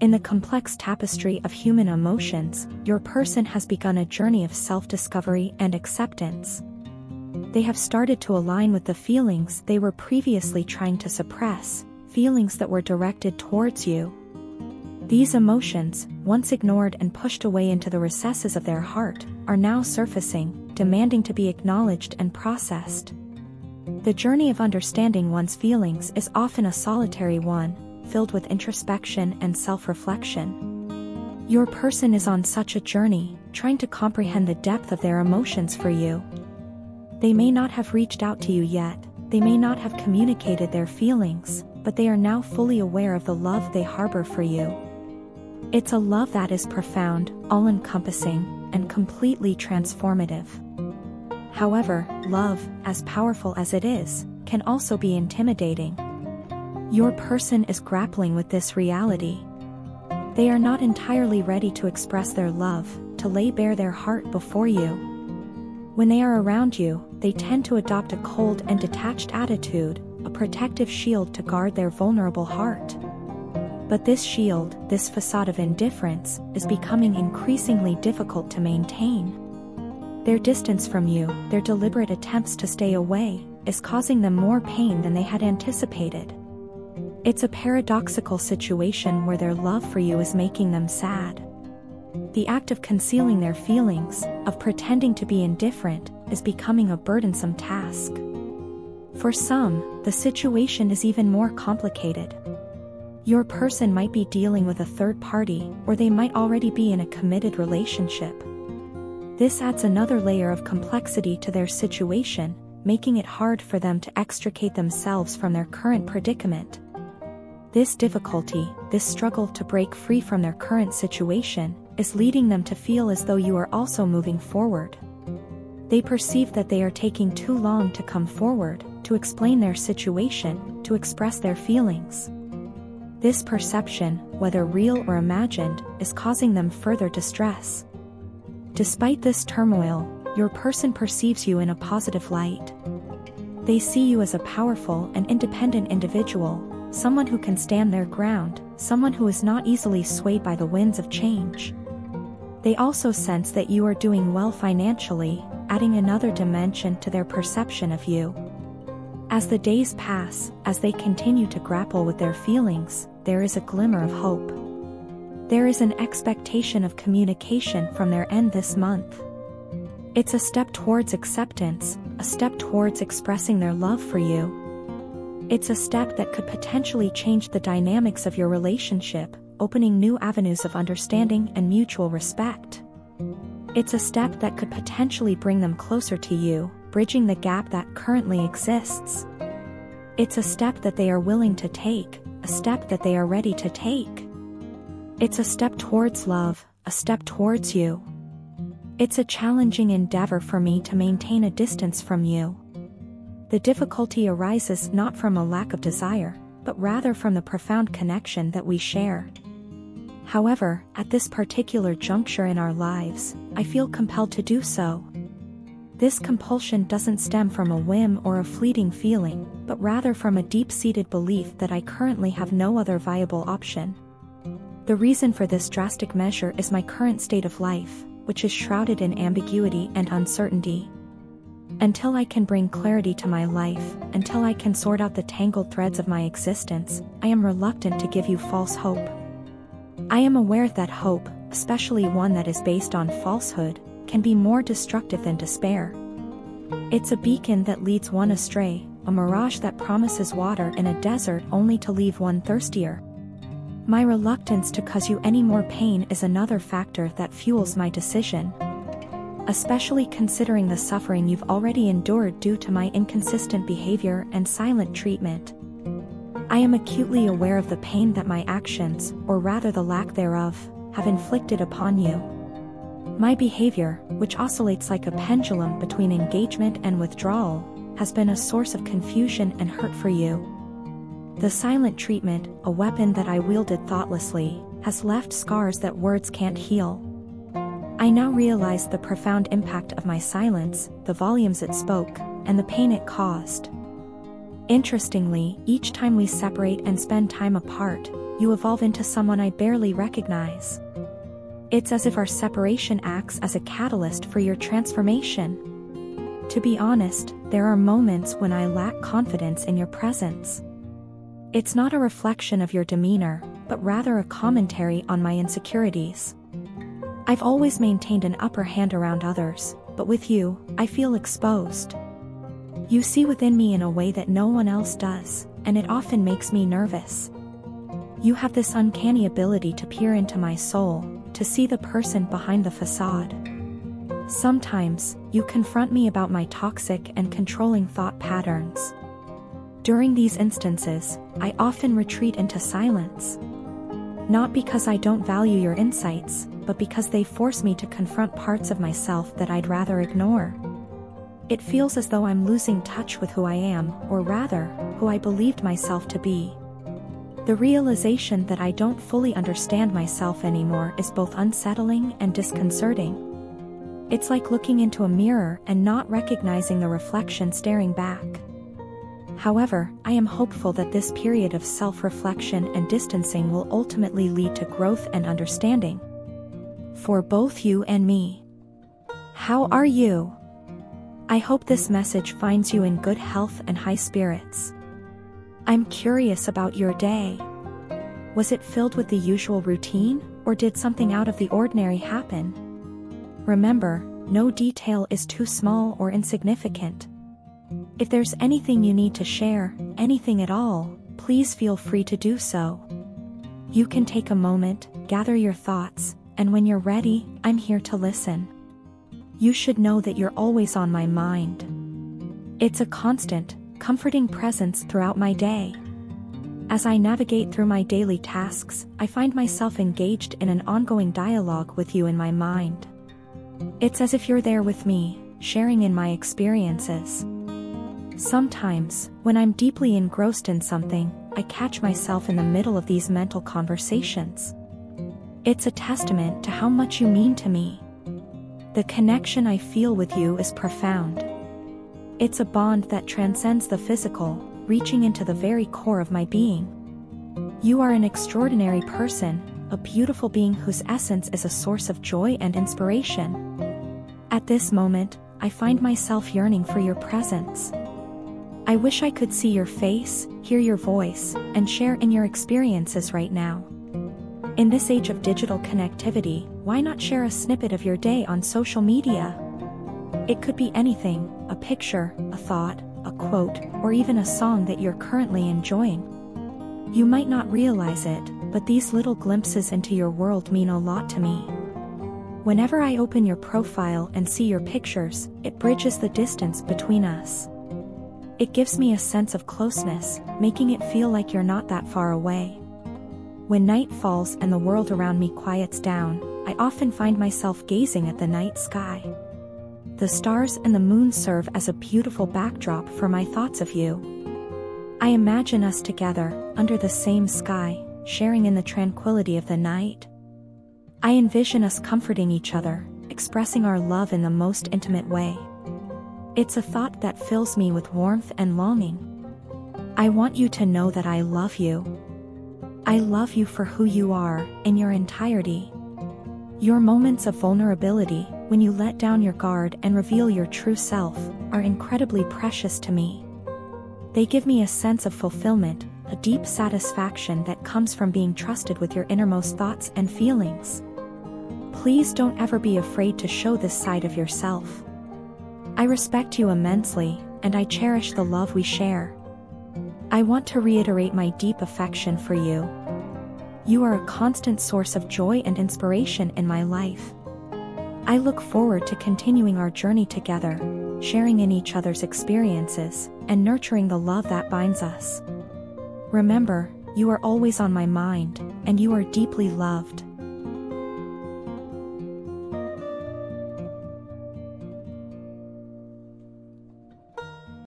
In the complex tapestry of human emotions, your person has begun a journey of self-discovery and acceptance. They have started to align with the feelings they were previously trying to suppress, feelings that were directed towards you. These emotions, once ignored and pushed away into the recesses of their heart, are now surfacing, demanding to be acknowledged and processed. The journey of understanding one's feelings is often a solitary one, filled with introspection and self-reflection. Your person is on such a journey, trying to comprehend the depth of their emotions for you. They may not have reached out to you yet, they may not have communicated their feelings, but they are now fully aware of the love they harbor for you. It's a love that is profound, all-encompassing, and completely transformative. However, love, as powerful as it is, can also be intimidating. Your person is grappling with this reality. They are not entirely ready to express their love, to lay bare their heart before you. When they are around you, they tend to adopt a cold and detached attitude, a protective shield to guard their vulnerable heart. But this shield, this facade of indifference, is becoming increasingly difficult to maintain. Their distance from you, their deliberate attempts to stay away, is causing them more pain than they had anticipated. It's a paradoxical situation where their love for you is making them sad. The act of concealing their feelings, of pretending to be indifferent, is becoming a burdensome task. For some, the situation is even more complicated. Your person might be dealing with a third party, or they might already be in a committed relationship. This adds another layer of complexity to their situation, making it hard for them to extricate themselves from their current predicament. This difficulty, this struggle to break free from their current situation, is leading them to feel as though you are also moving forward. They perceive that they are taking too long to come forward, to explain their situation, to express their feelings. This perception, whether real or imagined, is causing them further distress. Despite this turmoil, your person perceives you in a positive light. They see you as a powerful and independent individual, someone who can stand their ground, someone who is not easily swayed by the winds of change. They also sense that you are doing well financially, adding another dimension to their perception of you. As the days pass, as they continue to grapple with their feelings, there is a glimmer of hope. There is an expectation of communication from their end this month. It's a step towards acceptance, a step towards expressing their love for you. It's a step that could potentially change the dynamics of your relationship, opening new avenues of understanding and mutual respect. It's a step that could potentially bring them closer to you, bridging the gap that currently exists. It's a step that they are willing to take, a step that they are ready to take. It's a step towards love, a step towards you. It's a challenging endeavor for me to maintain a distance from you. The difficulty arises not from a lack of desire, but rather from the profound connection that we share. However, at this particular juncture in our lives, I feel compelled to do so. This compulsion doesn't stem from a whim or a fleeting feeling, but rather from a deep-seated belief that I currently have no other viable option. The reason for this drastic measure is my current state of life, which is shrouded in ambiguity and uncertainty. Until I can bring clarity to my life, until I can sort out the tangled threads of my existence, I am reluctant to give you false hope. I am aware that hope, especially one that is based on falsehood, can be more destructive than despair. It's a beacon that leads one astray, a mirage that promises water in a desert only to leave one thirstier. My reluctance to cause you any more pain is another factor that fuels my decision. Especially considering the suffering you've already endured due to my inconsistent behavior and silent treatment. I am acutely aware of the pain that my actions, or rather the lack thereof, have inflicted upon you. My behavior, which oscillates like a pendulum between engagement and withdrawal, has been a source of confusion and hurt for you. The silent treatment, a weapon that I wielded thoughtlessly, has left scars that words can't heal. I now realize the profound impact of my silence, the volumes it spoke, and the pain it caused. Interestingly, each time we separate and spend time apart, you evolve into someone I barely recognize. It's as if our separation acts as a catalyst for your transformation. To be honest, there are moments when I lack confidence in your presence. It's not a reflection of your demeanor, but rather a commentary on my insecurities. I've always maintained an upper hand around others, but with you, I feel exposed. You see within me in a way that no one else does, and it often makes me nervous. You have this uncanny ability to peer into my soul, to see the person behind the facade. Sometimes, you confront me about my toxic and controlling thought patterns. During these instances, I often retreat into silence. Not because I don't value your insights, but because they force me to confront parts of myself that I'd rather ignore. It feels as though I'm losing touch with who I am, or rather, who I believed myself to be. The realization that I don't fully understand myself anymore is both unsettling and disconcerting. It's like looking into a mirror and not recognizing the reflection staring back. However, I am hopeful that this period of self-reflection and distancing will ultimately lead to growth and understanding. For both you and me. How are you? I hope this message finds you in good health and high spirits. I'm curious about your day. Was it filled with the usual routine, or did something out of the ordinary happen? Remember, no detail is too small or insignificant. If there's anything you need to share, anything at all, please feel free to do so. You can take a moment, gather your thoughts, and when you're ready, I'm here to listen. You should know that you're always on my mind. It's a constant, comforting presence throughout my day. As I navigate through my daily tasks, I find myself engaged in an ongoing dialogue with you in my mind. It's as if you're there with me, sharing in my experiences. Sometimes, when I'm deeply engrossed in something, I catch myself in the middle of these mental conversations. It's a testament to how much you mean to me. The connection I feel with you is profound. It's a bond that transcends the physical, reaching into the very core of my being. You are an extraordinary person, a beautiful being whose essence is a source of joy and inspiration. At this moment, I find myself yearning for your presence. I wish I could see your face, hear your voice, and share in your experiences right now. In this age of digital connectivity, why not share a snippet of your day on social media? It could be anything, a picture, a thought, a quote, or even a song that you're currently enjoying. You might not realize it, but these little glimpses into your world mean a lot to me. Whenever I open your profile and see your pictures, it bridges the distance between us. It gives me a sense of closeness, making it feel like you're not that far away. When night falls and the world around me quiets down, I often find myself gazing at the night sky. The stars and the moon serve as a beautiful backdrop for my thoughts of you. I imagine us together, under the same sky, sharing in the tranquility of the night. I envision us comforting each other, expressing our love in the most intimate way. It's a thought that fills me with warmth and longing. I want you to know that I love you. I love you for who you are, in your entirety. Your moments of vulnerability, when you let down your guard and reveal your true self, are incredibly precious to me. They give me a sense of fulfillment, a deep satisfaction that comes from being trusted with your innermost thoughts and feelings. Please don't ever be afraid to show this side of yourself. I respect you immensely, and I cherish the love we share. I want to reiterate my deep affection for you. You are a constant source of joy and inspiration in my life. I look forward to continuing our journey together, sharing in each other's experiences, and nurturing the love that binds us. Remember, you are always on my mind, and you are deeply loved.